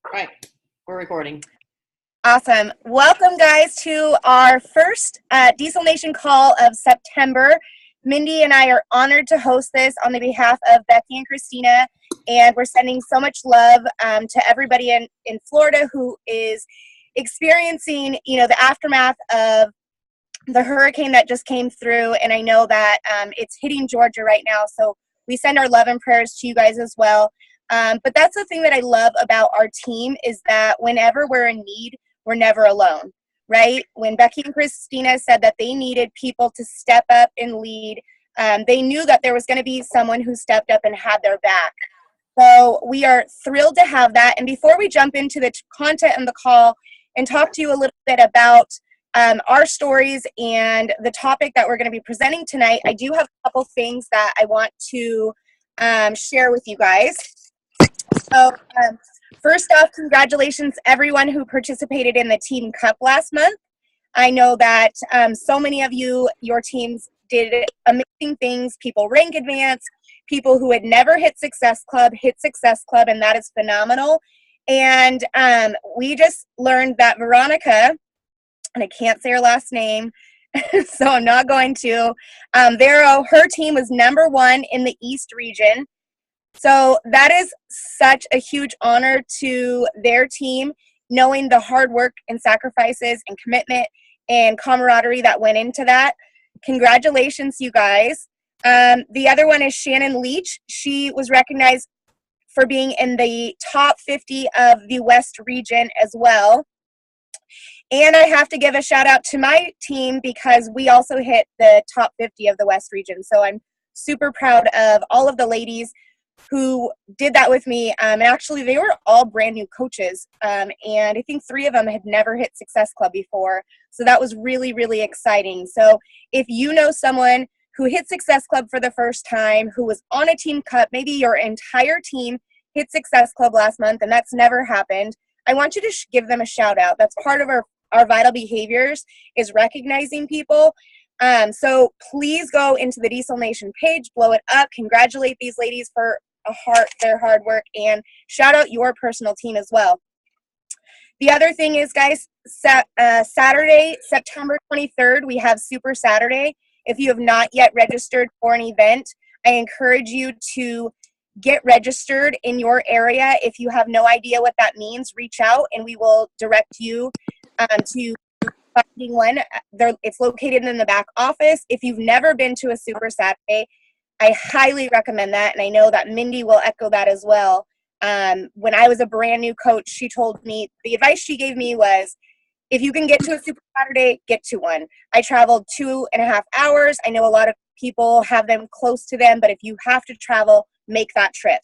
All right, we're recording. Awesome. Welcome, guys, to our first Diesel Nation call of September. Mindy and I are honored to host this on the behalf of Becky and Christina, and we're sending so much love to everybody in Florida who is experiencing, the aftermath of the hurricane that just came through, and I know that it's hitting Georgia right now, so we send our love and prayers to you guys as well. But that's the thing that I love about our team is that whenever we're in need, we're never alone, right? When Becky and Christina said that they needed people to step up and lead, they knew that there was going to be someone who stepped up and had their back. So we are thrilled to have that. And before we jump into the content and the call and talk to you a little bit about our stories and the topic that we're going to be presenting tonight, I do have a couple things that I want to share with you guys. So first off, congratulations everyone who participated in the Team Cup last month. I know that so many of you, your teams did amazing things. People rank advance, people who had never hit Success Club, and that is phenomenal. And we just learned that Veronica, and I can't say her last name, so I'm not going to, her team was number 1 in the East region. So that is such a huge honor to their team, knowing the hard work and sacrifices and commitment and camaraderie that went into that. Congratulations, you guys. The other one is Shannon Leach. She was recognized for being in the top 50 of the West region as well. And I have to give a shout out to my team because we also hit the top 50 of the West region. So I'm super proud of all of the ladies who did that with me. And actually, they were all brand new coaches. And I think 3 of them had never hit Success Club before. So that was really, really exciting. So if you know someone who hit Success Club for the first time, who was on a Team Cup, maybe your entire team hit Success Club last month and that's never happened, I want you to give them a shout out. That's part of our vital behaviors is recognizing people. So please go into the Diesel Nation page, blow it up, congratulate these ladies for their hard work, and shout out your personal team as well. The other thing is, guys, Saturday, September 23rd, we have Super Saturday. If you have not yet registered for an event, I encourage you to get registered in your area. If you have no idea what that means, reach out and we will direct you to finding one. It's located in the back office. If you've never been to a Super Saturday, I highly recommend that, and I know that Mindy will echo that as well. When I was a brand new coach, she told me, the advice she gave me was, if you can get to a Super Saturday, get to one. I traveled 2.5 hours. I know a lot of people have them close to them, but if you have to travel, make that trip.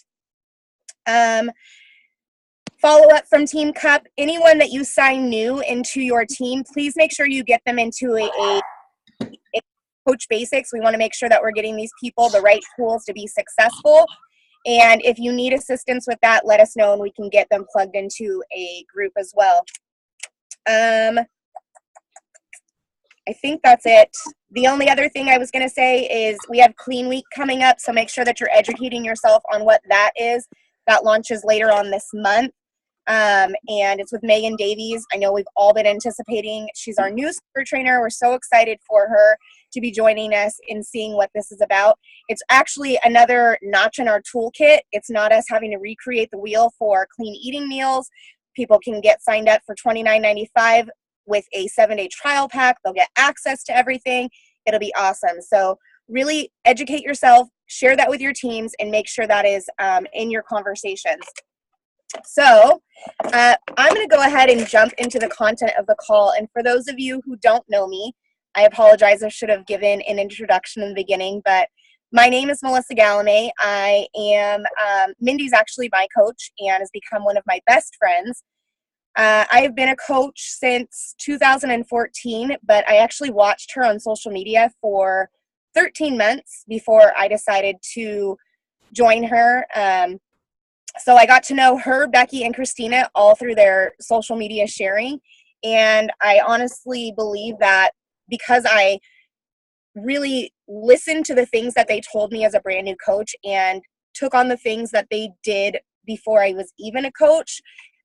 Follow up from Team Cup. Anyone that you sign new into your team, please make sure you get them into a Coach Basics. We want to make sure that we're getting these people the right tools to be successful. And if you need assistance with that, let us know and we can get them plugged into a group as well. I think that's it. The only other thing I was going to say is we have Clean Week coming up, so make sure that you're educating yourself on what that is. That launches later on this month. And it's with Megan Davies. I know we've all been anticipating. She's our new super trainer. We're so excited for her to be joining us and seeing what this is about. It's actually another notch in our toolkit. It's not us having to recreate the wheel for clean eating meals. People can get signed up for $29.95 with a 7-day trial pack. They'll get access to everything. It'll be awesome. So really educate yourself, share that with your teams, and make sure that is in your conversations. So I'm going to go ahead and jump into the content of the call. And for those of you who don't know me, I apologize. I should have given an introduction in the beginning, but my name is Melissa Gallimay. I am, Mindy's actually my coach and has become one of my best friends. I have been a coach since 2014, but I actually watched her on social media for 13 months before I decided to join her. So I got to know her, Becky, and Christina all through their social media sharing. And I honestly believe that because I really listened to the things that they told me as a brand new coach and took on the things that they did before I was even a coach,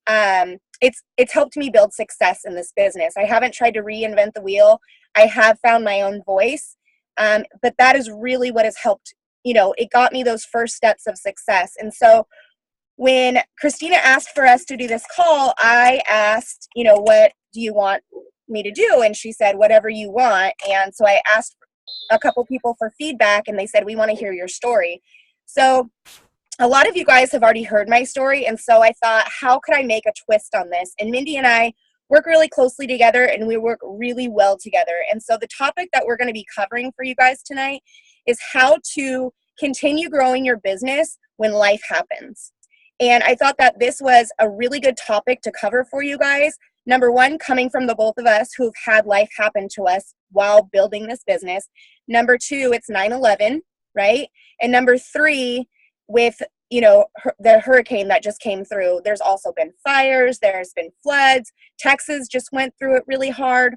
It's helped me build success in this business. I haven't tried to reinvent the wheel. I have found my own voice, but that is really what has helped. It got me those first steps of success. And so when Christina asked for us to do this call, I asked, what do you want me to do? And she said, whatever you want. And so I asked a couple people for feedback, and they said, we want to hear your story. So a lot of you guys have already heard my story, and so I thought, how could I make a twist on this? And Mindy and I work really closely together, and we work really well together. And so the topic that we're going to be covering for you guys tonight is how to continue growing your business when life happens. And I thought that this was a really good topic to cover for you guys. Number one, coming from the both of us who've had life happen to us while building this business. Number two, it's 9/11, right? And number three, with the hurricane that just came through, there's also been fires, there's been floods. Texas just went through it really hard.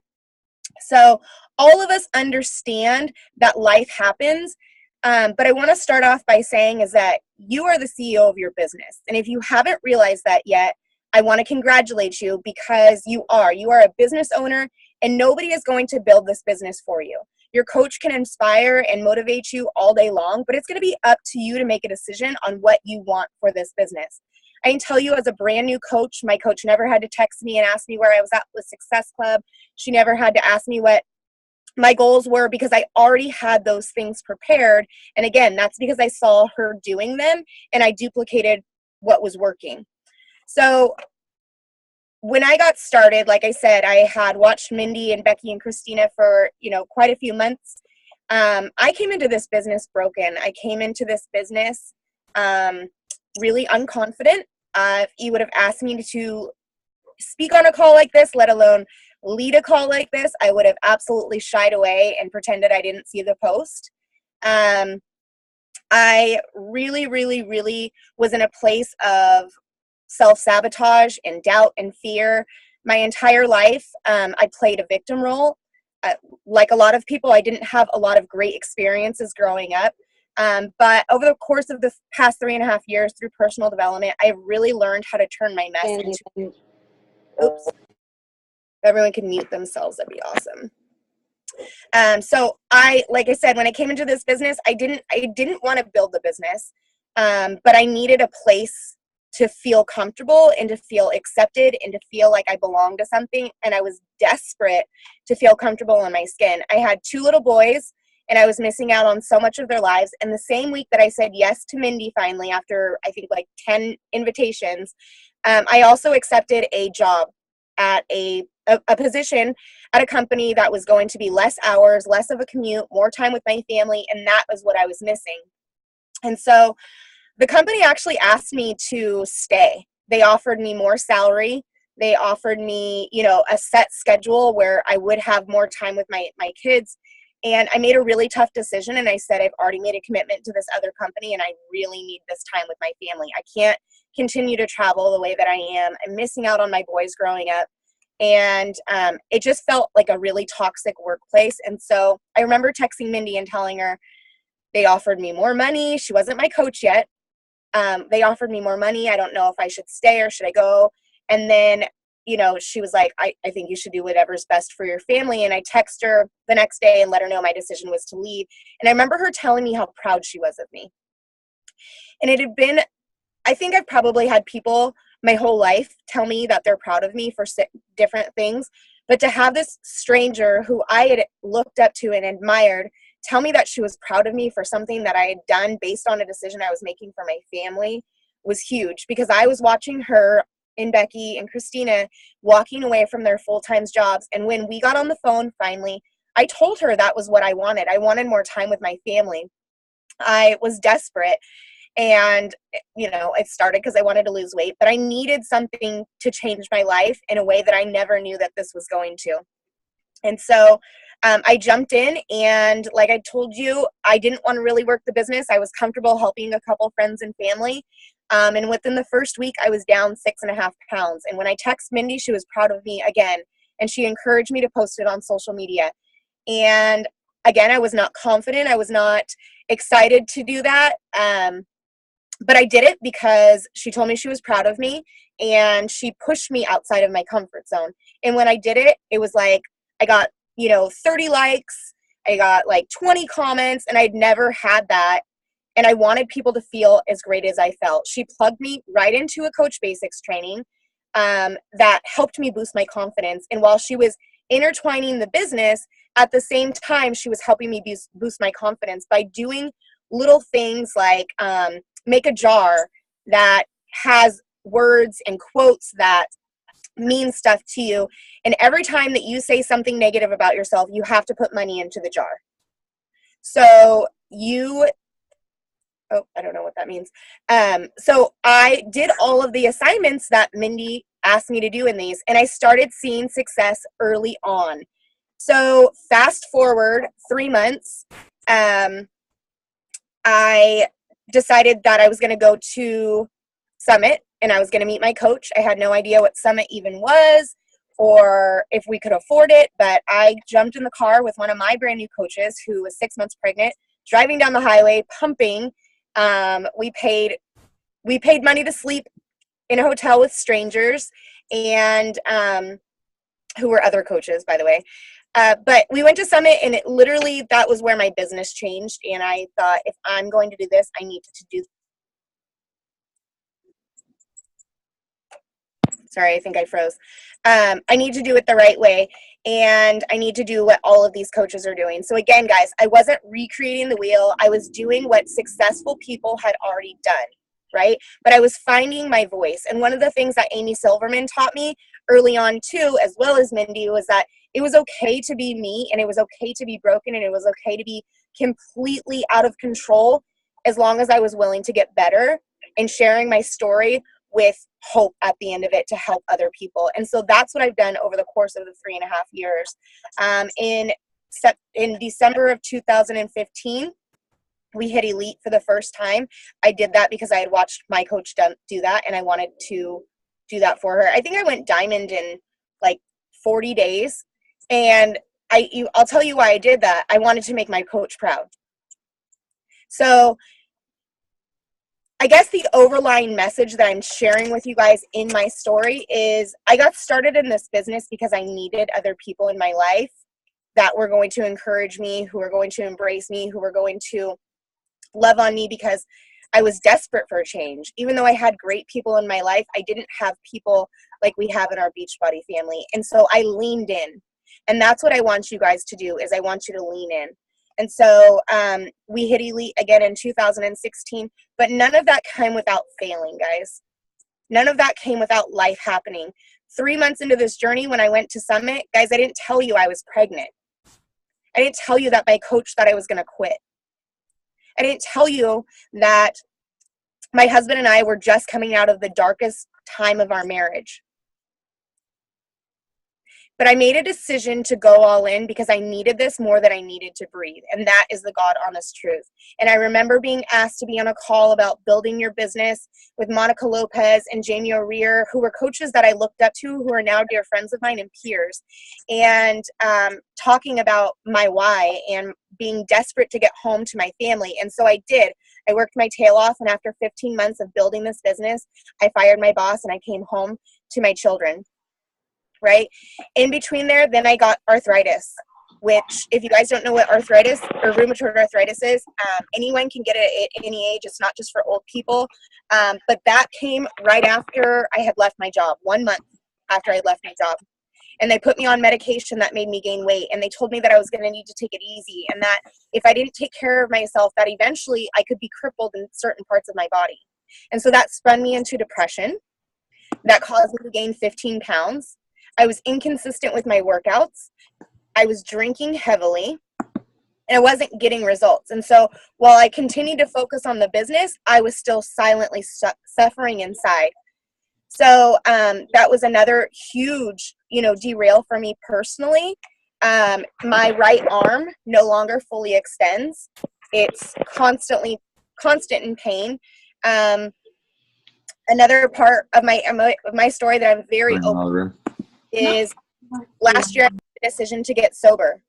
So all of us understand that life happens. But I want to start off by saying is that you are the CEO of your business. And if you haven't realized that yet, I want to congratulate you, because you are a business owner, and nobody is going to build this business for you. Your coach can inspire and motivate you all day long, but it's going to be up to you to make a decision on what you want for this business. I can tell you, as a brand new coach, my coach never had to text me and ask me where I was at with Success Club. She never had to ask me what my goals were, because I already had those things prepared. And again, that's because I saw her doing them and I duplicated what was working. So when I got started, like I said, I had watched Mindy and Becky and Christina for, quite a few months. I came into this business broken. I came into this business really unconfident. If you would have asked me to speak on a call like this, let alone lead a call like this, I would have absolutely shied away and pretended I didn't see the post. I really, really, really was in a place of self-sabotage and doubt and fear my entire life. I played a victim role. Like a lot of people, I didn't have a lot of great experiences growing up. But over the course of the past 3.5 years, through personal development, I really learned how to turn my mess into... Oops. If everyone can mute themselves, that'd be awesome. So like I said, when I came into this business, I didn't want to build the business, but I needed a place to feel comfortable and to feel accepted and to feel like I belonged to something. And I was desperate to feel comfortable in my skin. I had 2 little boys, and I was missing out on so much of their lives. And the same week that I said yes to Mindy, finally, after I think like 10 invitations, I also accepted a job at a position at a company that was going to be less hours, less of a commute, more time with my family, and that was what I was missing. And so the company actually asked me to stay. They offered me more salary. They offered me, a set schedule where I would have more time with my kids. And I made a really tough decision, and I said, I've already made a commitment to this other company, and I really need this time with my family. I can't continue to travel the way that I am. I'm missing out on my boys growing up. And it just felt like a really toxic workplace. And so I remember texting Mindy and telling her they offered me more money. She wasn't my coach yet. They offered me more money. I don't know if I should stay or should I go. And then, she was like, I think you should do whatever's best for your family. And I texted her the next day and let her know my decision was to leave. And I remember her telling me how proud she was of me. And it had been, I think I've probably had people my whole life tell me that they're proud of me for different things. But to have this stranger who I had looked up to and admired tell me that she was proud of me for something that I had done based on a decision I was making for my family was huge, because I was watching her and Becky and Christina walking away from their full-time jobs. And when we got on the phone finally, I told her that was what I wanted. I wanted more time with my family. I was desperate. And, it started because I wanted to lose weight, but I needed something to change my life in a way that I never knew that this was going to. And so I jumped in, and like I told you, I didn't want to really work the business. I was comfortable helping a couple friends and family. And within the first week, I was down 6.5 pounds. And when I texted Mindy, she was proud of me again. And she encouraged me to post it on social media. And again, I was not confident. I was not excited to do that. But I did it because she told me she was proud of me, and she pushed me outside of my comfort zone. And when I did it, it was like I got, 30 likes, I got like 20 comments, and I'd never had that. And I wanted people to feel as great as I felt. She plugged me right into a Coach Basics training that helped me boost my confidence. And while she was intertwining the business, at the same time, she was helping me boost my confidence by doing little things like make a jar that has words and quotes that mean stuff to you. And every time that you say something negative about yourself, you have to put money into the jar. So I don't know what that means. So I did all of the assignments that Mindy asked me to do in these, and I started seeing success early on. So fast forward 3 months, I decided that I was going to go to Summit, and I was going to meet my coach. I had no idea what Summit even was or if we could afford it, but I jumped in the car with one of my brand new coaches who was 6 months pregnant, driving down the highway, pumping. We paid money to sleep in a hotel with strangers, and who were other coaches, by the way. But we went to Summit, and that was where my business changed. And I thought, if I'm going to do this, I need to do. Sorry, I think I froze. I need to do it the right way, and I need to do what all of these coaches are doing. So again, guys, I wasn't recreating the wheel. I was doing what successful people had already done, right? But I was finding my voice. And one of the things that Amy Silverman taught me early on too, as well as Mindy, was that it was okay to be me, and it was okay to be broken, and it was okay to be completely out of control, as long as I was willing to get better and sharing my story with hope at the end of it to help other people. And so that's what I've done over the course of the 3.5 years. In December of 2015, we hit elite for the first time. I did that because I had watched my coach do that, and I wanted to do that for her. I think I went diamond in like 40 days. And I'll tell you why I did that. I wanted to make my coach proud. So I guess the overlying message that I'm sharing with you guys in my story is I got started in this business because I needed other people in my life that were going to encourage me, who were going to embrace me, who were going to love on me, because I was desperate for a change. Even though I had great people in my life, I didn't have people like we have in our Beachbody family. And so I leaned in. And that's what I want you guys to do, is I want you to lean in. And so we hit elite again in 2016, but none of that came without failing, guys. None of that came without life happening. 3 months into this journey, when I went to Summit, guys, I didn't tell you I was pregnant. I didn't tell you that my coach thought I was going to quit. I didn't tell you that my husband and I were just coming out of the darkest time of our marriage. But I made a decision to go all in because I needed this more than I needed to breathe. And that is the God honest truth. And I remember being asked to be on a call about building your business with Monica Lopez and Jamie O'Rear, who were coaches that I looked up to, who are now dear friends of mine and peers, and talking about my why and being desperate to get home to my family. And so I did. I worked my tail off, and after 15 months of building this business, I fired my boss and I came home to my children. Right? In between there, then I got arthritis, which, if you guys don't know what arthritis or rheumatoid arthritis is, anyone can get it at any age. It's not just for old people. But that came right after I had left my job, 1 month after I had left my job. And they put me on medication that made me gain weight. And they told me that I was going to need to take it easy, and that if I didn't take care of myself, that eventually I could be crippled in certain parts of my body. And so that spun me into depression. That caused me to gain 15 pounds. I was inconsistent with my workouts. I was drinking heavily, and I wasn't getting results. And so while I continued to focus on the business, I was still silently suffering inside. So that was another huge, derail for me personally. My right arm no longer fully extends. It's constant in pain. Another part of my story that I'm very open is last year I made the decision to get sober,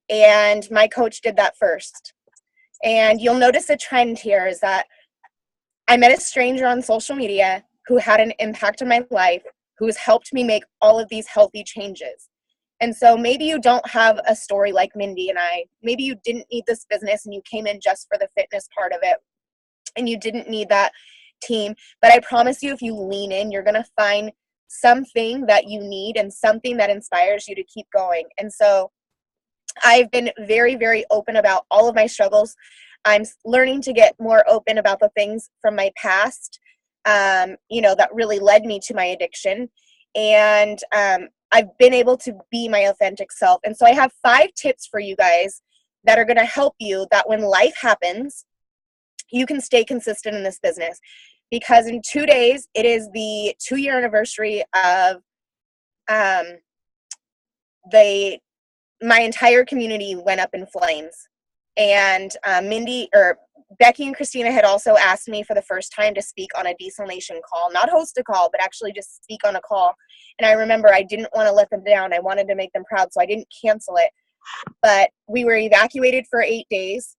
and my coach did that first. And you'll notice a trend here is that I met a stranger on social media who had an impact on my life, who has helped me make all of these healthy changes. And so maybe you don't have a story like Mindy and I. Maybe you didn't need this business and you came in just for the fitness part of it and you didn't need that team. But I promise you, if you lean in, you're going to find something that you need and something that inspires you to keep going. And so I've been very, very open about all of my struggles. I'm learning to get more open about the things from my past, that really led me to my addiction. And I've been able to be my authentic self. And so I have 5 tips for you guys that are going to help you, that when life happens, you can stay consistent in this business. Because in 2 days, it is the 2-year anniversary of my entire community went up in flames. And Becky and Christina had also asked me for the first time to speak on a Desalination call, not host a call, but actually just speak on a call. And I remember I didn't want to let them down. I wanted to make them proud, so I didn't cancel it. But we were evacuated for 8 days.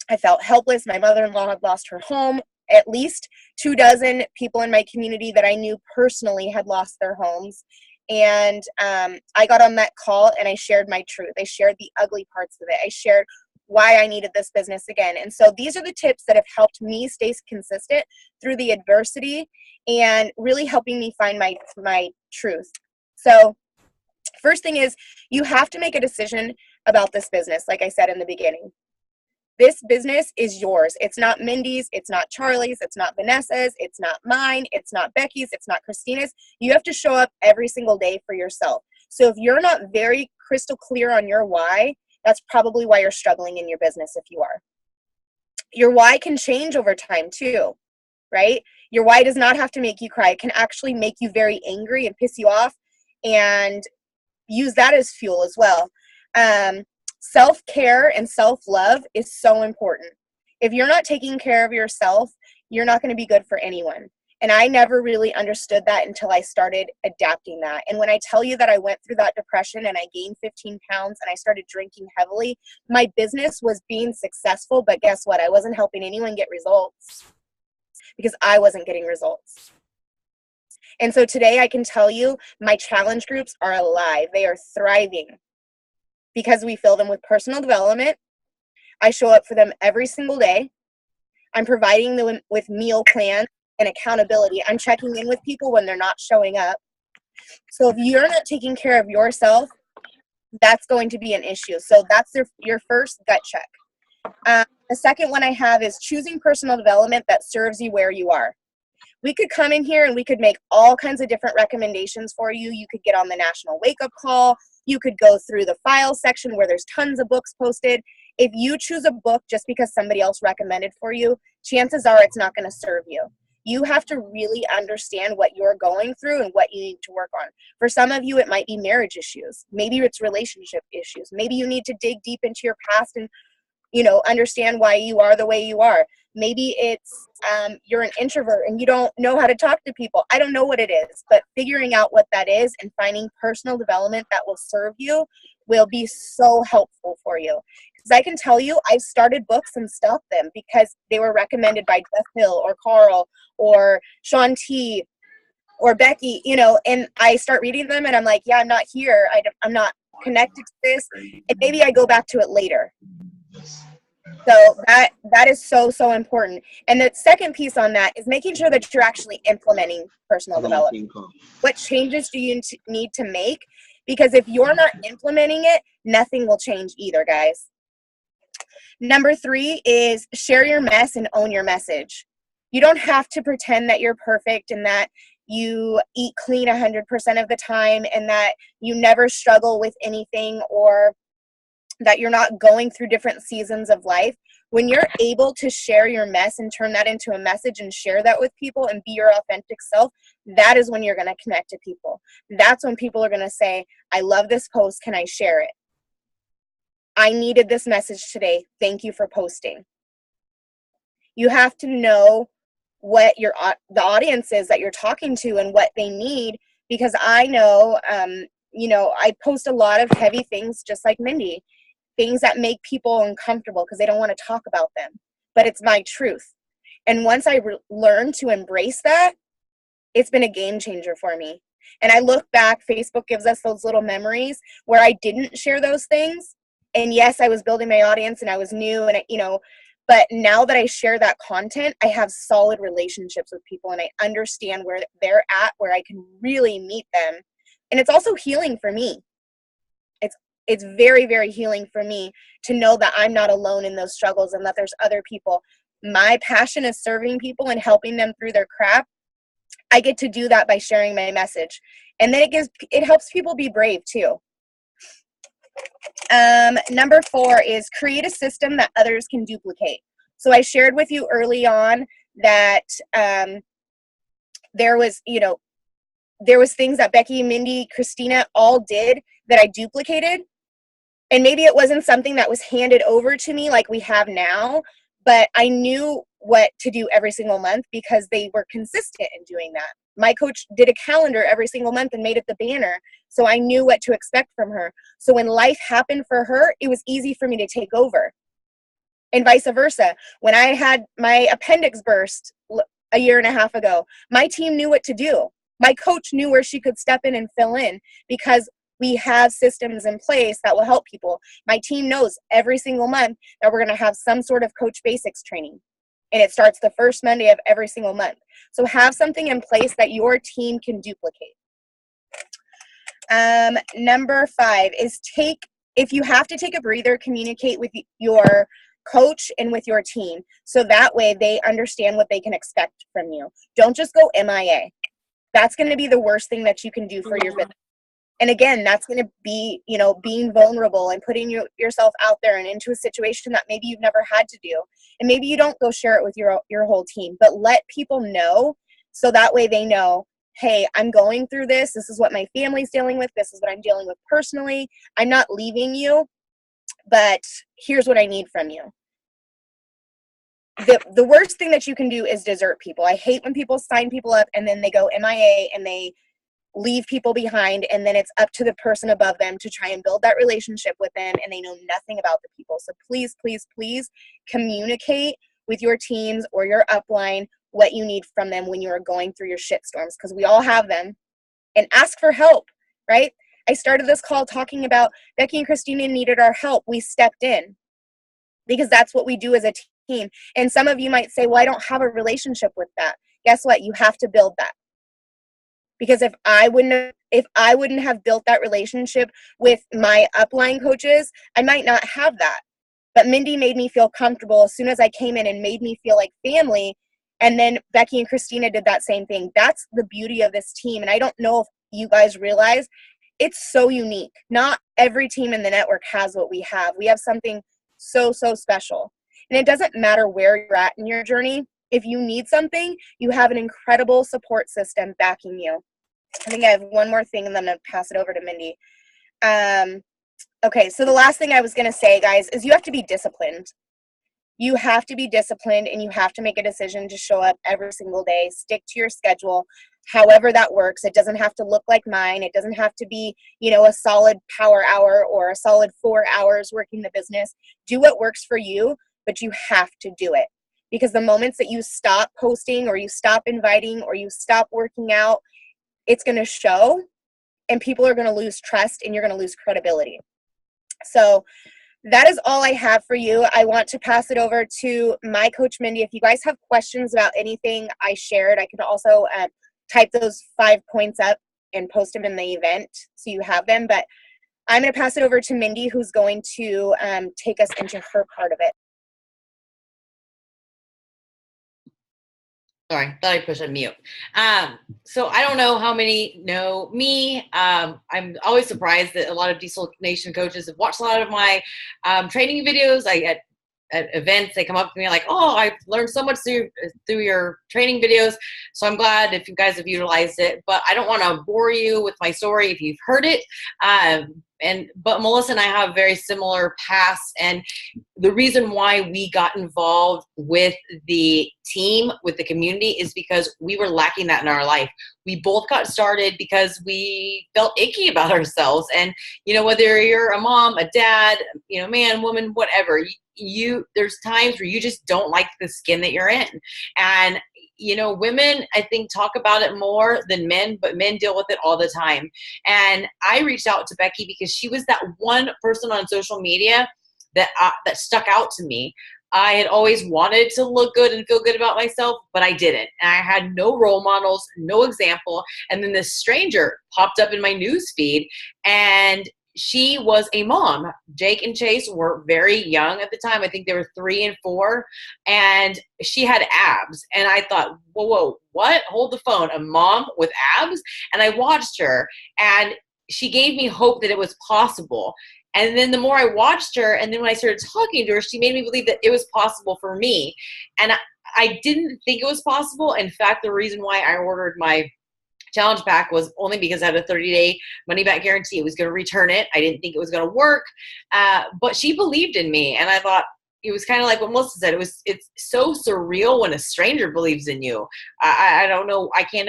I felt helpless. My mother-in-law had lost her home. At least 24 people in my community that I knew personally had lost their homes. And I got on that call and I shared my truth. I shared the ugly parts of it. I shared why I needed this business again. And so these are the tips that have helped me stay consistent through the adversity and really helping me find my truth. So first thing is, you have to make a decision about this business, like I said in the beginning. This business is yours. It's not Mindy's, it's not Charlie's, it's not Vanessa's, it's not mine, it's not Becky's, it's not Christina's. You have to show up every single day for yourself. So if you're not very crystal clear on your why, that's probably why you're struggling in your business if you are. Your why can change over time too, right? Your why does not have to make you cry. It can actually make you very angry and piss you off, and use that as fuel as well. Self-care and self-love is so important. If you're not taking care of yourself, you're not going to be good for anyone. And I never really understood that until I started adapting that. And when I tell you that I went through that depression and I gained 15 pounds and I started drinking heavily, my business was being successful, but guess what? I wasn't helping anyone get results because I wasn't getting results. And so today I can tell you my challenge groups are alive. They are thriving because we fill them with personal development. I show up for them every single day. I'm providing them with meal plans and accountability. I'm checking in with people when they're not showing up. So if you're not taking care of yourself, that's going to be an issue. So that's your first gut check. The second one I have is choosing personal development that serves you where you are. We could come in here and we could make all kinds of different recommendations for you. You could get on the National Wake Up Call. You could go through the file section where there's tons of books posted. If you choose a book just because somebody else recommended for you, chances are it's not going to serve you. You have to really understand what you're going through and what you need to work on. For some of you, it might be marriage issues. Maybe it's relationship issues. Maybe you need to dig deep into your past and, understand why you are the way you are. Maybe it's you're an introvert and you don't know how to talk to people. I don't know what it is, but figuring out what that is and finding personal development that will serve you will be so helpful for you. Because I can tell you, I've started books and stopped them because they were recommended by Jeff Hill or Carl or Sean T or Becky, and I start reading them and I'm like, yeah, I'm not here. I'm not connected to this. And maybe I go back to it later. So that is so, so important. And the second piece on that is making sure that you're actually implementing personal development. What changes do you need to make? Because if you're not implementing it, nothing will change either, guys. Number 3 is share your mess and own your message. You don't have to pretend that you're perfect and that you eat clean 100% of the time and that you never struggle with anything or that you're not going through different seasons of life. When you're able to share your mess and turn that into a message and share that with people and be your authentic self, that is when you're going to connect to people. That's when people are going to say, I love this post. Can I share it? I needed this message today. Thank you for posting. You have to know what the audience is that you're talking to and what they need, because I know, I post a lot of heavy things just like Mindy. Things that make people uncomfortable because they don't want to talk about them. But it's my truth. And once I learned to embrace that, it's been a game changer for me. And I look back, Facebook gives us those little memories where I didn't share those things. And yes, I was building my audience and I was new and, but now that I share that content, I have solid relationships with people and I understand where they're at, where I can really meet them. And it's also healing for me. It's very, very healing for me to know that I'm not alone in those struggles and that there's other people. My passion is serving people and helping them through their crap. I get to do that by sharing my message. And then it helps people be brave too. Number 4 is create a system that others can duplicate. So I shared with you early on that there was things that Becky, Mindy, Christina all did that I duplicated. And maybe it wasn't something that was handed over to me like we have now, but I knew what to do every single month because they were consistent in doing that. My coach did a calendar every single month and made it the banner, so I knew what to expect from her. So when life happened for her, it was easy for me to take over. And vice versa. When I had my appendix burst a year and a half ago, my team knew what to do. My coach knew where she could step in and fill in because we have systems in place that will help people. My team knows every single month that we're going to have some sort of Coach Basics training. And it starts the first Monday of every single month. So have something in place that your team can duplicate. Number 5 is if you have to take a breather, communicate with your coach and with your team. So that way they understand what they can expect from you. Don't just go MIA. That's going to be the worst thing that you can do for your business. And again, that's going to be, being vulnerable and putting yourself out there and into a situation that maybe you've never had to do. And maybe you don't go share it with your whole team, but let people know so that way they know, hey, I'm going through this. This is what my family's dealing with. This is what I'm dealing with personally. I'm not leaving you, but here's what I need from you. The worst thing that you can do is desert people. I hate when people sign people up and then they go MIA and they leave people behind, and then it's up to the person above them to try and build that relationship with them, and they know nothing about the people. So please, please, please communicate with your teams or your upline what you need from them when you are going through your shitstorms, because we all have them, and ask for help, right? I started this call talking about Becky and Christina needed our help. We stepped in because that's what we do as a team. And some of you might say, well, I don't have a relationship with that. Guess what? You have to build that. Because if I wouldn't have built that relationship with my upline coaches, I might not have that. But Mindy made me feel comfortable as soon as I came in and made me feel like family. And then Becky and Christina did that same thing. That's the beauty of this team. And I don't know if you guys realize it's so unique. Not every team in the network has what we have. We have something so, so special. And it doesn't matter where you're at in your journey. If you need something, you have an incredible support system backing you. I think I have one more thing and then I'm going to pass it over to Mindy. Okay, so the last thing I was going to say, guys, is you have to be disciplined. You have to be disciplined and you have to make a decision to show up every single day. Stick to your schedule, however that works. It doesn't have to look like mine. It doesn't have to be, a solid power hour or a solid 4 hours working the business. Do what works for you, but you have to do it. Because the moments that you stop posting or you stop inviting or you stop working out, it's going to show and people are going to lose trust and you're going to lose credibility. So that is all I have for you. I want to pass it over to my coach, Mindy. If you guys have questions about anything I shared, I can also type those 5 points up and post them in the event so you have them. But I'm going to pass it over to Mindy, who's going to take us into her part of it. Sorry, thought I pushed unmute. So I don't know how many know me. I'm always surprised that a lot of Diesel Nation coaches have watched a lot of my training videos. At events, they come up to me like, "Oh, I've learned so much through your training videos." So I'm glad if you guys have utilized it. But I don't want to bore you with my story if you've heard it. And but Melissa and I have very similar paths, and the reason why we got involved with the team, with the community, is because we were lacking that in our life. We both got started because we felt icky about ourselves. And, whether you're a mom, a dad, man, woman, whatever, there's times where you just don't like the skin that you're in. And, women, I think, talk about it more than men, but men deal with it all the time. And I reached out to Becky because she was that one person on social media that stuck out to me. I had always wanted to look good and feel good about myself, but I didn't. And I had no role models, no example. And then this stranger popped up in my news feed, and she was a mom. Jake and Chase were very young at the time. I think they were 3 and 4, and she had abs. And I thought, whoa, what? Hold the phone. A mom with abs? And I watched her, and she gave me hope that it was possible. And then the more I watched her, and then when I started talking to her, she made me believe that it was possible for me. And I didn't think it was possible. In fact, the reason why I ordered my challenge pack was only because I had a 30-day money-back guarantee. It was going to return it. I didn't think it was going to work. But she believed in me. And I thought, it was kind of like what Melissa said. It's so surreal when a stranger believes in you. I don't know. I can't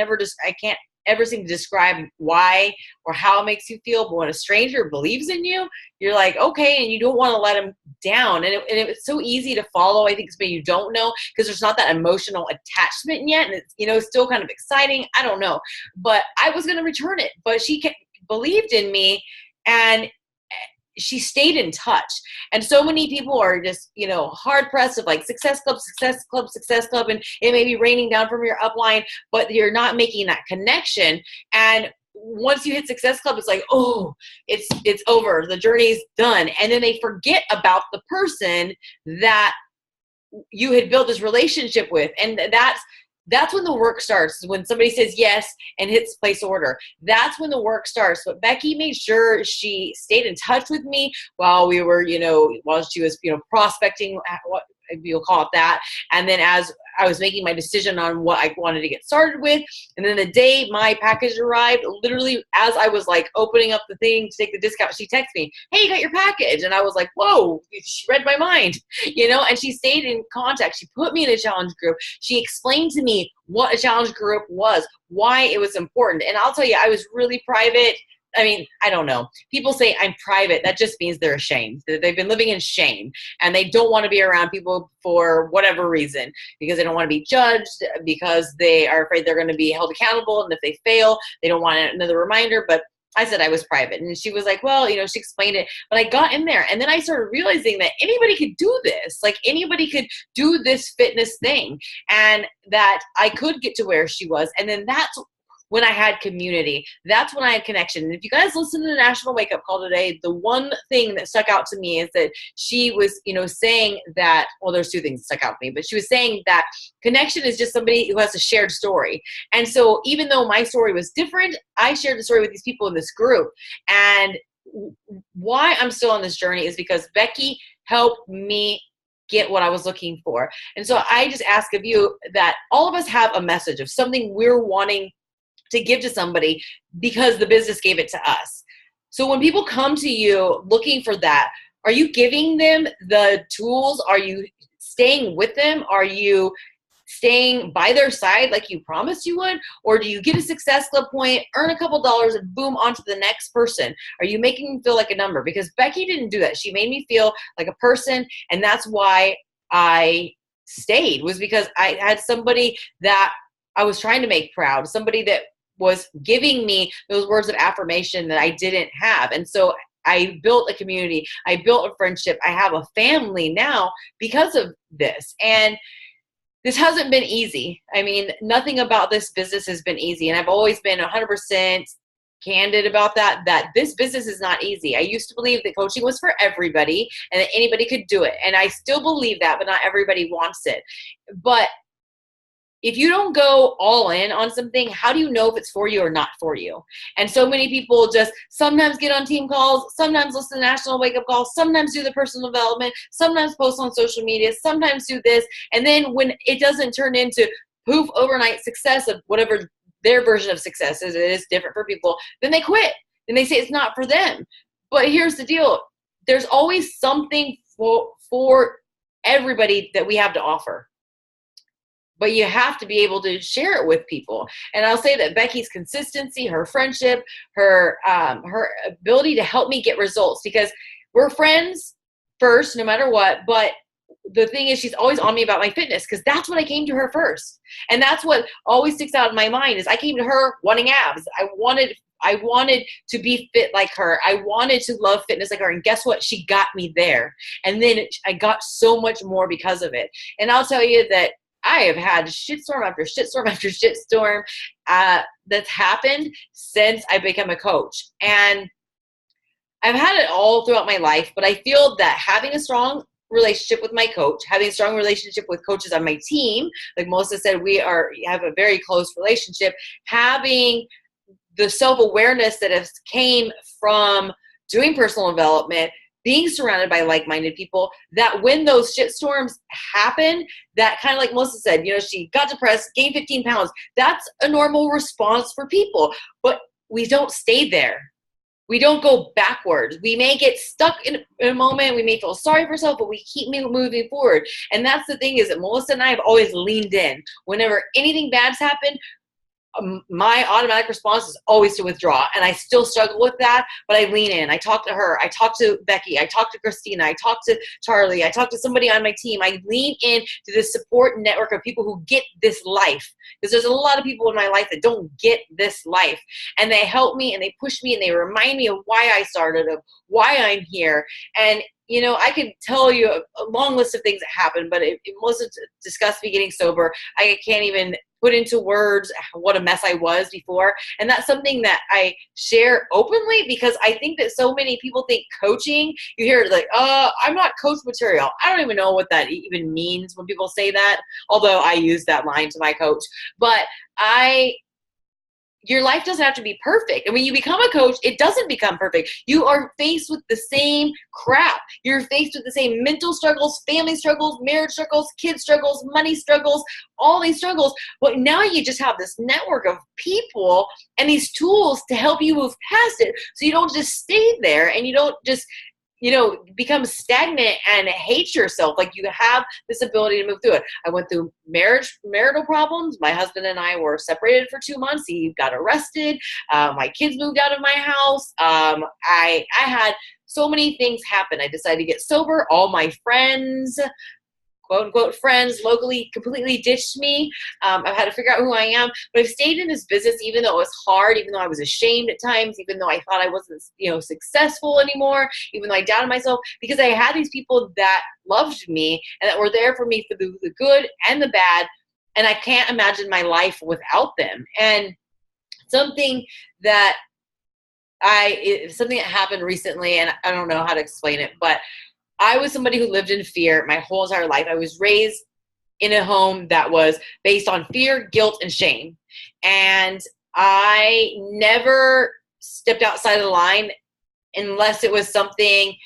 ever seem to describe why or how it makes you feel, but when a stranger believes in you, you're like, okay, and you don't want to let them down. And it's so easy to follow, I think, somebody you don't know, because there's not that emotional attachment yet, and it's still kind of exciting. I don't know, but I was going to return it, but she believed in me, and she stayed in touch. And so many people are just, hard pressed of like success club, and it may be raining down from your upline, but you're not making that connection. And once you hit success club, it's like, oh, it's over. The journey's done. And then they forget about the person that you had built this relationship with. And that's when the work starts. When somebody says yes and hits place order, that's when the work starts. But Becky made sure she stayed in touch with me while we were, while she was, prospecting, what you'll call it that. And then as I was making my decision on what I wanted to get started with, and then the day my package arrived, literally as I was like opening up the thing to take the discount, she texted me, "Hey, you got your package." And I was like, whoa, she read my mind, and she stayed in contact. She put me in a challenge group. She explained to me what a challenge group was, why it was important. And I'll tell you, I was really private. I mean, I don't know. People say I'm private. That just means they're ashamed. They've been living in shame, and they don't want to be around people for whatever reason, because they don't want to be judged, because they are afraid they're going to be held accountable. And if they fail, they don't want another reminder. But I said I was private, and she was like, well, she explained it, but I got in there, and then I started realizing that anybody could do this. Like, anybody could do this fitness thing, and that I could get to where she was. And then that's when I had community. That's when I had connection. And if you guys listen to the National Wake Up Call today, the one thing that stuck out to me is that she was, saying that, well, there's 2 things that stuck out to me, but she was saying that connection is just somebody who has a shared story. And so even though my story was different, I shared the story with these people in this group. And why I'm still on this journey is because Becky helped me get what I was looking for. And so I just ask of you that all of us have a message of something we're wanting to give to somebody because the business gave it to us. So when people come to you looking for that, are you giving them the tools? Are you staying with them? Are you staying by their side like you promised you would? Or do you get a success club point, earn a couple dollars, and boom, on to the next person? Are you making them feel like a number? Because Becky didn't do that. She made me feel like a person, and that's why I stayed, was because I had somebody that I was trying to make proud, somebody that was giving me those words of affirmation that I didn't have. And so I built a community. I built a friendship. I have a family now because of this. And this hasn't been easy. I mean, nothing about this business has been easy. And I've always been 100% candid about that this business is not easy. I used to believe that coaching was for everybody and that anybody could do it. And I still believe that, but not everybody wants it. But if you don't go all in on something, how do you know if it's for you or not for you? And so many people just sometimes get on team calls, sometimes listen to National Wake Up Calls, sometimes do the personal development, sometimes post on social media, sometimes do this. And then when it doesn't turn into poof, overnight success of whatever their version of success is, it is different for people, then they quit. Then they say it's not for them. But here's the deal. There's always something for everybody that we have to offer. But you have to be able to share it with people. And I'll say that Becky's consistency, her friendship, her ability to help me get results, because we're friends first, no matter what. But the thing is, she's always on me about my fitness, because that's what I came to her first. And that's what always sticks out in my mind is I came to her wanting abs. I wanted to be fit like her. I wanted to love fitness like her. And guess what? She got me there. And then I got so much more because of it. And I'll tell you that I have had shitstorm after shitstorm after shitstorm that's happened since I became a coach. And I've had it all throughout my life, but I feel that having a strong relationship with my coach, having a strong relationship with coaches on my team, like Melissa said, we have a very close relationship, having the self-awareness that has came from doing personal development, being surrounded by like-minded people, that when those shitstorms happen, that kind of like Melissa said, she got depressed, gained 15 pounds. That's a normal response for people, but we don't stay there. We don't go backwards. We may get stuck in a moment. We may feel sorry for ourselves, but we keep moving forward. And that's the thing is that Melissa and I have always leaned in. Whenever anything bad's happened, my automatic response is always to withdraw, and I still struggle with that, but I lean in. I talk to her. I talk to Becky. I talk to Christina. I talk to Charlie. I talk to somebody on my team. I lean in to this support network of people who get this life, because there's a lot of people in my life that don't get this life, and they help me and they push me and they remind me of why I started, of why I'm here. And I could tell you a long list of things that happened, but it wasn't discussed me getting sober. I can't even put into words what a mess I was before. And that's something that I share openly, because I think that so many people think coaching, you hear it like, I'm not coach material. I don't even know what that even means when people say that, although I use that line to my coach. But your life doesn't have to be perfect. And when you become a coach, it doesn't become perfect. You are faced with the same crap. You're faced with the same mental struggles, family struggles, marriage struggles, kid struggles, money struggles, all these struggles. But now you just have this network of people and these tools to help you move past it. So you don't just stay there, and you don't just become stagnant and hate yourself. Like, you have this ability to move through it. I went through marital problems. My husband and I were separated for 2 months. He got arrested. My kids moved out of my house. I had so many things happen. I decided to get sober. All my friends, quote unquote friends, locally completely ditched me. I've had to figure out who I am, but I've stayed in this business even though it was hard, even though I was ashamed at times, even though I thought I wasn't, successful anymore, even though I doubted myself, because I had these people that loved me and that were there for me for the good and the bad. And I can't imagine my life without them. And something that happened recently, and I don't know how to explain it, but I was somebody who lived in fear my whole entire life. I was raised in a home that was based on fear, guilt, and shame. And I never stepped outside of the line unless it was something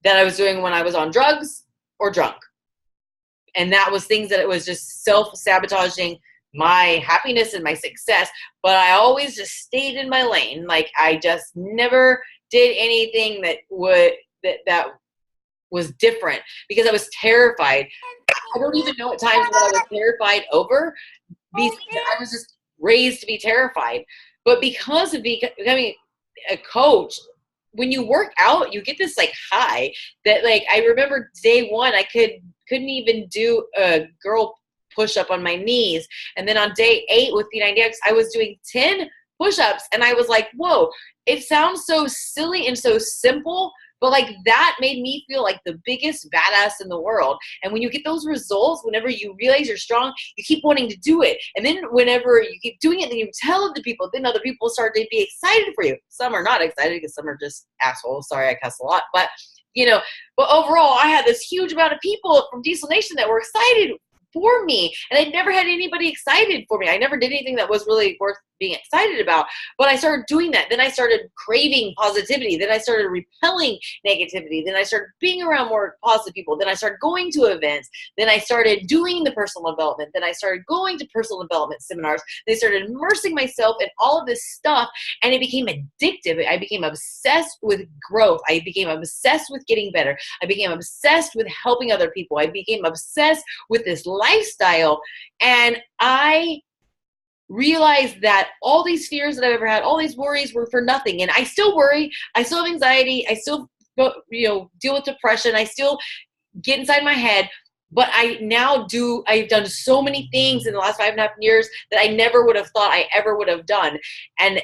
that I was doing when I was on drugs or drunk. And that was things that it was just self-sabotaging my happiness and my success. But I always just stayed in my lane. Like, I just never did anything that was different, because I was terrified. I don't even know at times what I was terrified over, because I was just raised to be terrified. But because of becoming a coach, when you work out, you get this high that I remember day one, I couldn't even do a girl push-up on my knees. And then on day 8 with P90X, I was doing 10 push-ups, and I was like, whoa, it sounds so silly and so simple, but that made me feel like the biggest badass in the world. And when you get those results, whenever you realize you're strong, you keep wanting to do it. And then whenever you keep doing it, then you tell it to people, then other people start to be excited for you. Some are not excited because some are just assholes. Sorry, I cuss a lot. But, but overall, I had this huge amount of people from Diesel Nation that were excited for me. And I never had anybody excited for me. I never did anything that was really worth being excited about. But I started doing that. Then I started craving positivity. Then I started repelling negativity. Then I started being around more positive people. Then I started going to events. Then I started doing the personal development. Then I started going to personal development seminars. They started immersing myself in all of this stuff, and it became addictive. I became obsessed with growth. I became obsessed with getting better. I became obsessed with helping other people. I became obsessed with this lifestyle, and I realized that all these fears that I've ever had, all these worries were for nothing. And I still worry. I still have anxiety. I still, deal with depression. I still get inside my head. But I've done so many things in the last 5.5 years that I never would have thought I ever would have done. And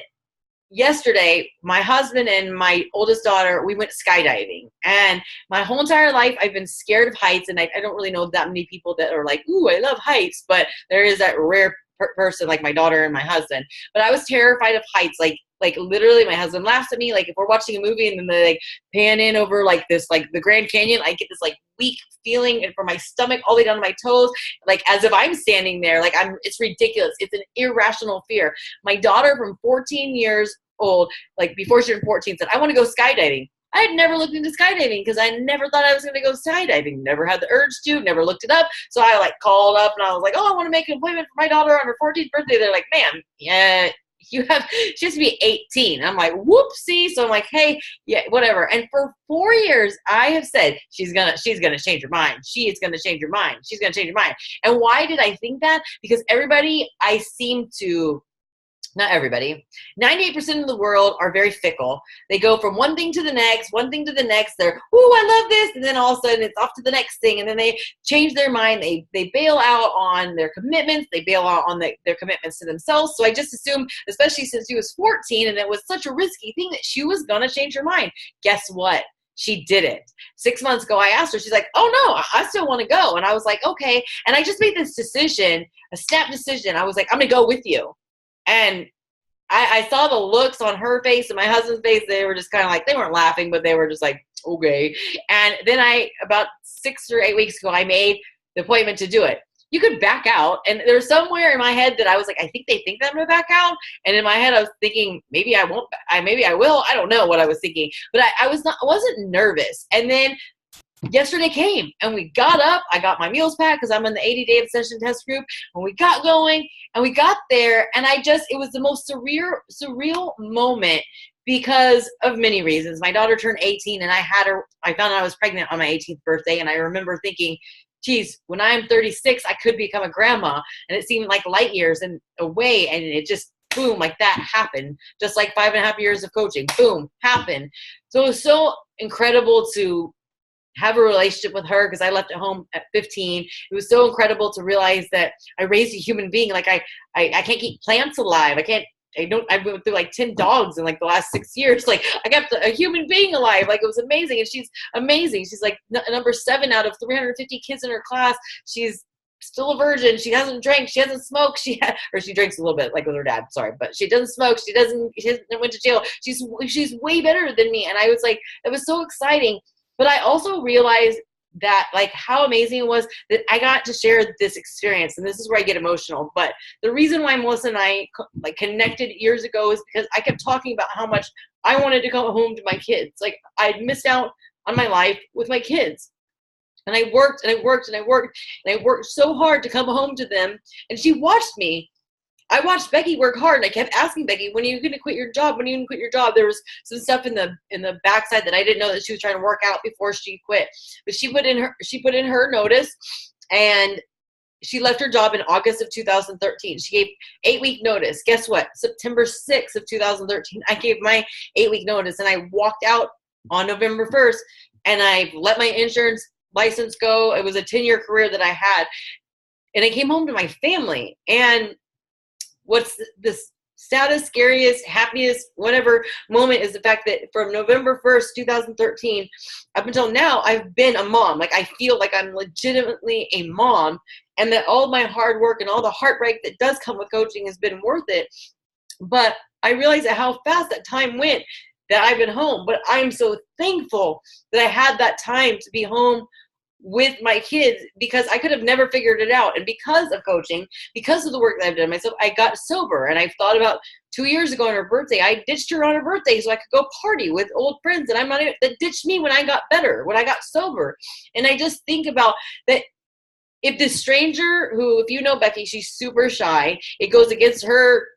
yesterday, my husband and my oldest daughter, we went skydiving. And my whole entire life, I've been scared of heights. And I don't really know that many people that are like, ooh, I love heights. But there is that rare person like my daughter and my husband. But I was terrified of heights. Like literally, my husband laughs at me. Like if we're watching a movie and then they like pan in over like this, like the Grand Canyon, I get this like weak feeling and from my stomach all the way down to my toes, like as if I'm standing there. Like it's ridiculous. It's an irrational fear. My daughter from 14 years old, like before she turned 14, said, I want to go skydiving. I had never looked into skydiving because I never thought I was going to go skydiving. Never had the urge to, never looked it up. So I like called up and I was like, oh, I want to make an appointment for my daughter on her 14th birthday. They're like, ma'am, yeah, she has to be 18. I'm like, whoopsie. So I'm like, hey, yeah, whatever. And for 4 years, I have said, she's gonna change her mind. She is gonna change her mind. She's gonna change her mind. And why did I think that? Because everybody I seem to, not everybody, 98% of the world are very fickle. They go from one thing to the next, They're, ooh, I love this. And then all of a sudden it's off to the next thing. And then they change their mind. They bail out on their commitments. They bail out on their commitments to themselves. So I just assumed, especially since she was 14 and it was such a risky thing, that she was going to change her mind. Guess what? She didn't. 6 months ago, I asked her, she's like, oh no, I still want to go. And I was like, okay. And I just made this decision, a snap decision. I was like, I'm going to go with you. And I saw the looks on her face and my husband's face. They were just kind of like, they weren't laughing, but they were just like, okay. And then about 6 or 8 weeks ago, I made the appointment to do it. You could back out. And there's somewhere in my head that I was like, I think they think that I'm going to back out. And in my head, I was thinking, maybe I won't. Maybe I will. I don't know what I was thinking. But I wasn't nervous. And then yesterday came and we got up. I got my meals packed because I'm in the 80-day obsession test group. And we got going and we got there. And it was the most surreal moment because of many reasons. My daughter turned 18 and I found out I was pregnant on my 18th birthday. And I remember thinking, geez, when I'm 36, I could become a grandma. And it seemed like light years and away. And it just, boom, like that happened. Just like 5.5 years of coaching, boom, happened. So it was so incredible to have a relationship with her because I left at home at 15. It was so incredible to realize that I raised a human being. Like I can't keep plants alive. I went through like 10 dogs in like the last 6 years. Like I kept a human being alive. Like it was amazing. And she's amazing. She's like number 7 out of 350 kids in her class. She's still a virgin. She hasn't drank. She hasn't smoked. She drinks a little bit like with her dad. Sorry, but she doesn't smoke. She hasn't went to jail. She's way better than me. And I was like, it was so exciting. But I also realized that like how amazing it was that I got to share this experience. And this is where I get emotional. But the reason why Melissa and I like connected years ago is because I kept talking about how much I wanted to come home to my kids. Like I'd missed out on my life with my kids. And I worked and I worked and I worked and I worked so hard to come home to them. And she watched me. I watched Becky work hard, and I kept asking Becky, when are you going to quit your job? When are you going to quit your job? There was some stuff in the backside that I didn't know that she was trying to work out before she quit. But she put in her notice, and she left her job in August of 2013. She gave 8-week notice. Guess what? September 6th of 2013, I gave my 8-week notice, and I walked out on November 1st, and I let my insurance license go. It was a 10-year career that I had, and I came home to my family. And what's this saddest, scariest, happiest, whatever moment is the fact that from November 1st, 2013, up until now, I've been a mom. Like I feel like I'm legitimately a mom, and that all my hard work and all the heartbreak that does come with coaching has been worth it. But I realized how fast that time went that I've been home. But I'm so thankful that I had that time to be home with my kids because I could have never figured it out. And because of coaching, because of the work that I've done myself, I got sober. And I've thought about 2 years ago on her birthday, I ditched her on her birthday so I could go party with old friends. And I'm not even, that ditched me when I got better, when I got sober. And I just think about that. If this stranger who, if you know Becky, she's super shy, it goes against her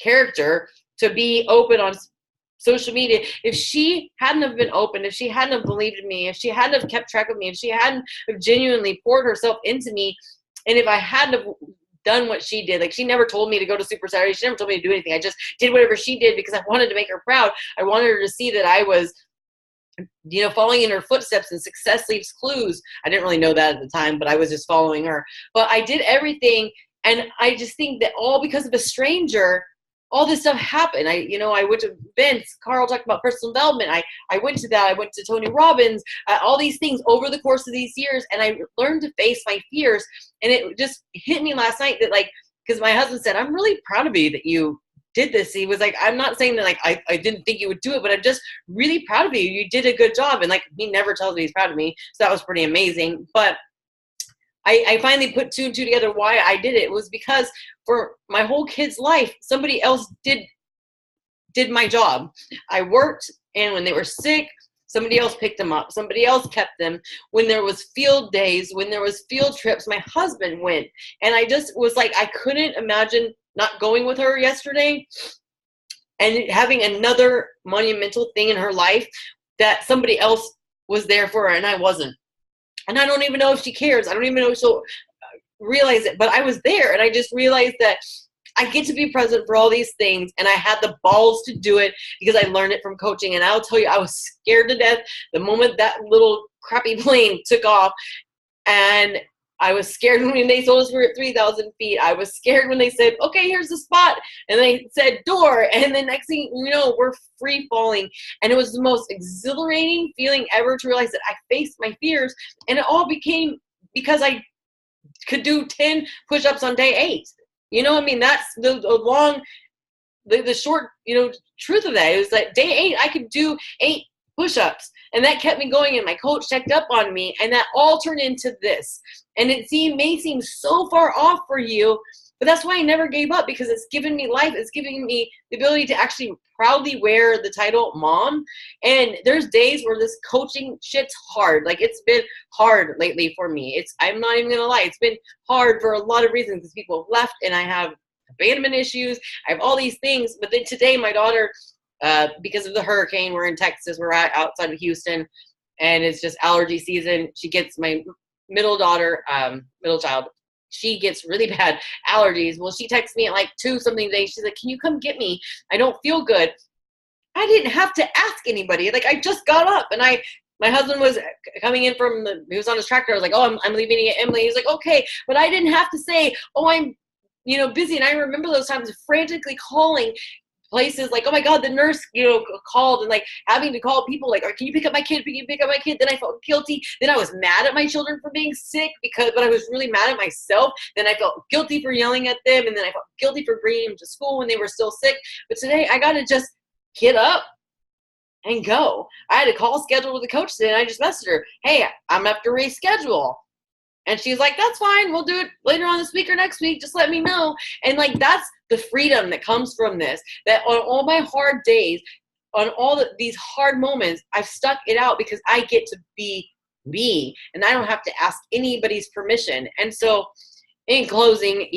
character to be open on social media. If she hadn't have been open, if she hadn't have believed in me, if she hadn't have kept track of me, if she hadn't have genuinely poured herself into me, and if I hadn't have done what she did, like she never told me to go to Super Saturday, she never told me to do anything. I just did whatever she did because I wanted to make her proud. I wanted her to see that I was, you know, following in her footsteps, and success leaves clues. I didn't really know that at the time, but I was just following her. But I did everything, and I just think that all because of a stranger, all this stuff happened. I went to events. Carl talked about personal development. I went to that. I went to Tony Robbins, all these things over the course of these years, and I learned to face my fears. And it just hit me last night that, like, because my husband said, I'm really proud of you that you did this. He was like, I'm not saying that, like, I didn't think you would do it, but I'm just really proud of you. You did a good job. And, like, he never tells me he's proud of me. So that was pretty amazing. But I finally put two and two together why I did it. It was because for my whole kid's life, somebody else did my job. I worked, and when they were sick, somebody else picked them up. Somebody else kept them. When there was field days, when there was field trips, my husband went. And I just was like, I couldn't imagine not going with her yesterday and having another monumental thing in her life that somebody else was there for her and I wasn't. And I don't even know if she cares. I don't even know if she'll realize it. But I was there, and I just realized that I get to be present for all these things, and I had the balls to do it because I learned it from coaching. And I'll tell you, I was scared to death the moment that little crappy plane took off. And I was scared when they told us we were at 3,000 feet. I was scared when they said, okay, here's the spot. And they said door. And the next thing you know, we're free falling. And it was the most exhilarating feeling ever to realize that I faced my fears. And it all became because I could do 10 push-ups on day 8. You know, I mean, that's the short, truth of that. It was like day 8, I could do 8 push-ups. And that kept me going, and my coach checked up on me, and that all turned into this. And it may seem so far off for you, but that's why I never gave up, because it's given me life. It's giving me the ability to actually proudly wear the title mom. And there's days where this coaching shit's hard. Like, it's been hard lately for me. I'm not even gonna lie. It's been hard for a lot of reasons, because people have left, and I have abandonment issues. I have all these things. But then today, my daughter, because of the hurricane, we're in Texas, we're outside of Houston, and it's just allergy season. She gets, my middle child, she gets really bad allergies. Well, she texts me at like 2 something today. She's like, can you come get me? I don't feel good. I didn't have to ask anybody. Like, I just got up, and my husband was coming in he was on his tractor. I was like, oh, I'm leaving to get Emily. He's like, okay. But I didn't have to say, oh, I'm, busy. And I remember those times frantically calling places like, oh my God, the nurse, called, and like having to call people like, can you pick up my kid? Can you pick up my kid? Then I felt guilty. Then I was mad at my children for being sick but I was really mad at myself. Then I felt guilty for yelling at them. And then I felt guilty for bringing them to school when they were still sick. But today I got to just get up and go. I had a call scheduled with the coach today, and I just messaged her, hey, I'm going to have to reschedule. And she's like, that's fine. We'll do it later on this week or next week. Just let me know. And like, that's the freedom that comes from this, that on all my hard days, on all these hard moments, I've stuck it out because I get to be me, and I don't have to ask anybody's permission. And so in closing,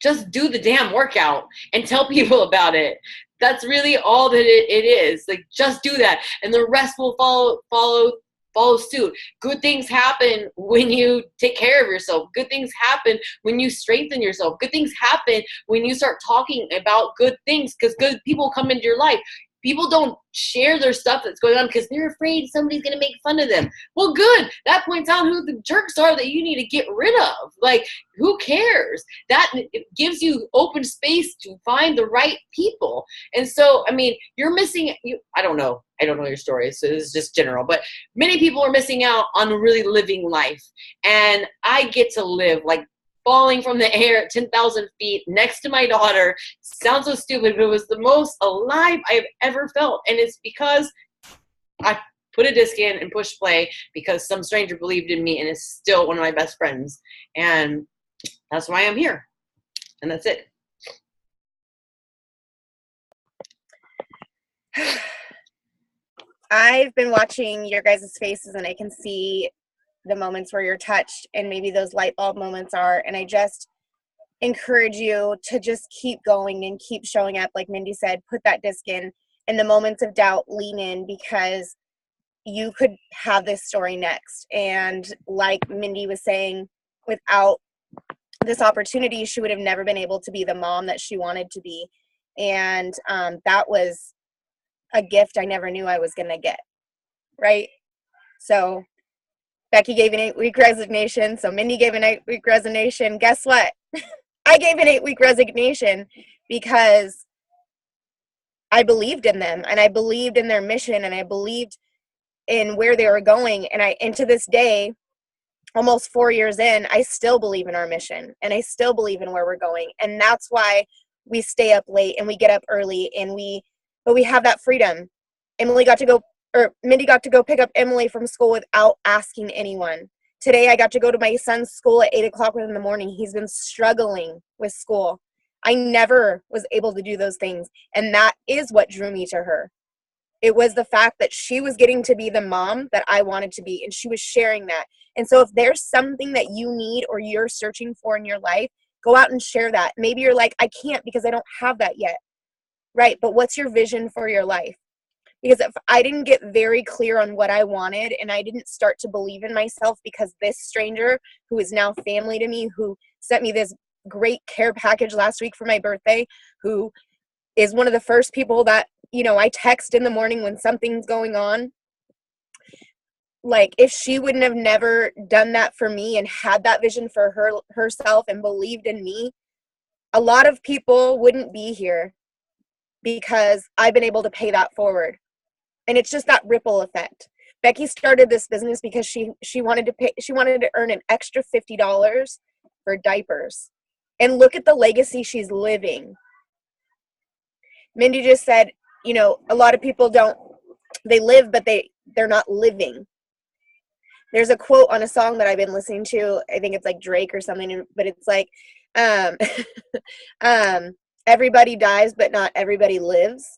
just do the damn workout and tell people about it. That's really all that it is. Like, just do that, and the rest will follow suit. Good things happen when you take care of yourself. Good things happen when you strengthen yourself. Good things happen when you start talking about good things, because good people come into your life. People don't share their stuff that's going on because they're afraid somebody's going to make fun of them. Well, good. That points out who the jerks are that you need to get rid of. Like, who cares? It gives you open space to find the right people. And so, I mean, you're missing, I don't know your story, so this is just general, but many people are missing out on really living life. And I get to live like falling from the air at 10,000 feet next to my daughter. Sounds so stupid, but it was the most alive I've ever felt. And it's because I put a disc in and push play because some stranger believed in me and is still one of my best friends. And that's why I'm here. And that's it. I've been watching your guys' faces, and I can see the moments where you're touched, and maybe those light bulb moments are. And I just encourage you to just keep going and keep showing up. Like Mindy said, put that disc in. In the moments of doubt, lean in, because you could have this story next. And like Mindy was saying, without this opportunity, she would have never been able to be the mom that she wanted to be. And that was a gift I never knew I was going to get, right? So Becky gave an 8-week resignation. So Mindy gave an 8-week resignation. Guess what? I gave an 8-week resignation because I believed in them, and I believed in their mission, and I believed in where they were going. And to this day, almost 4 years in, I still believe in our mission, and I still believe in where we're going. And that's why we stay up late and we get up early, but we have that freedom. Mindy got to go pick up Emily from school without asking anyone. Today I got to go to my son's school at 8 o'clock in the morning. He's been struggling with school. I never was able to do those things. And that is what drew me to her. It was the fact that she was getting to be the mom that I wanted to be, and she was sharing that. And so if there's something that you need or you're searching for in your life, go out and share that. Maybe you're like, I can't because I don't have that yet. Right? But what's your vision for your life? Because if I didn't get very clear on what I wanted, and I didn't start to believe in myself, because this stranger who is now family to me, who sent me this great care package last week for my birthday, who is one of the first people that, I text in the morning when something's going on. Like, if she wouldn't have never done that for me and had that vision for herself and believed in me, a lot of people wouldn't be here, because I've been able to pay that forward. And it's just that ripple effect. Becky started this business because she wanted to earn an extra $50 for diapers. And look at the legacy she's living. Mindy just said, a lot of people they live, but they're not living. There's a quote on a song that I've been listening to. I think it's like Drake or something, but it's like, everybody dies, but not everybody lives.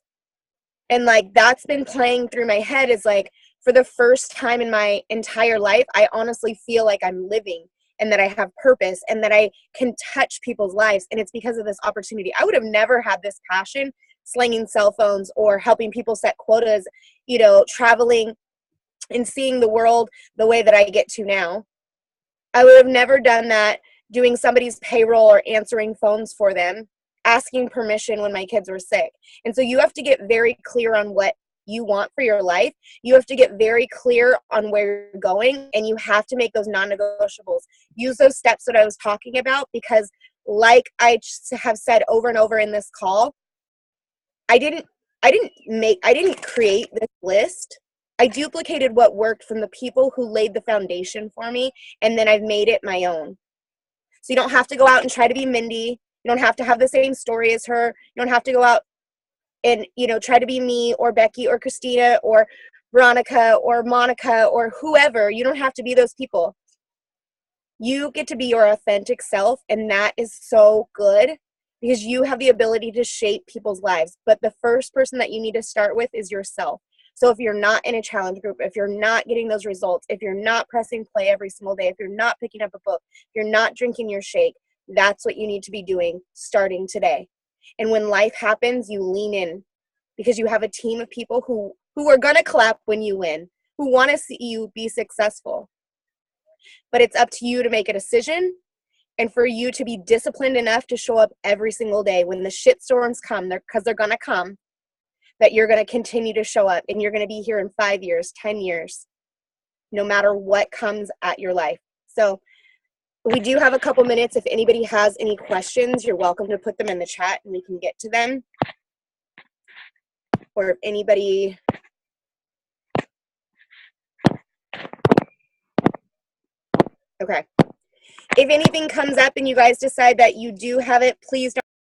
And like, that's been playing through my head, is like, for the first time in my entire life, I honestly feel like I'm living, and that I have purpose, and that I can touch people's lives. And it's because of this opportunity. I would have never had this passion slinging cell phones or helping people set quotas, traveling and seeing the world the way that I get to now. I would have never done that doing somebody's payroll or answering phones for them, asking permission when my kids were sick. And so you have to get very clear on what you want for your life. You have to get very clear on where you're going, and you have to make those non-negotiables. Use those steps that I was talking about, because like I have said over and over in this call, I didn't create this list. I duplicated what worked from the people who laid the foundation for me, and then I've made it my own. So you don't have to go out and try to be Mindy. You don't have to have the same story as her. You don't have to go out and, try to be me or Becky or Christina or Veronica or Monica or whoever. You don't have to be those people. You get to be your authentic self, and that is so good, because you have the ability to shape people's lives. But the first person that you need to start with is yourself. So if you're not in a challenge group, if you're not getting those results, if you're not pressing play every single day, if you're not picking up a book, if you're not drinking your shake, that's what you need to be doing starting today. And when life happens, you lean in, because you have a team of people who are going to clap when you win, who want to see you be successful. But it's up to you to make a decision, and for you to be disciplined enough to show up every single day when the shitstorms come, because they're going to come, that you're going to continue to show up, and you're going to be here in 5 years, 10 years, no matter what comes at your life. So we do have a couple minutes. If anybody has any questions, you're welcome to put them in the chat and we can get to them. Or if anybody... Okay. If anything comes up and you guys decide that you do have it, please don't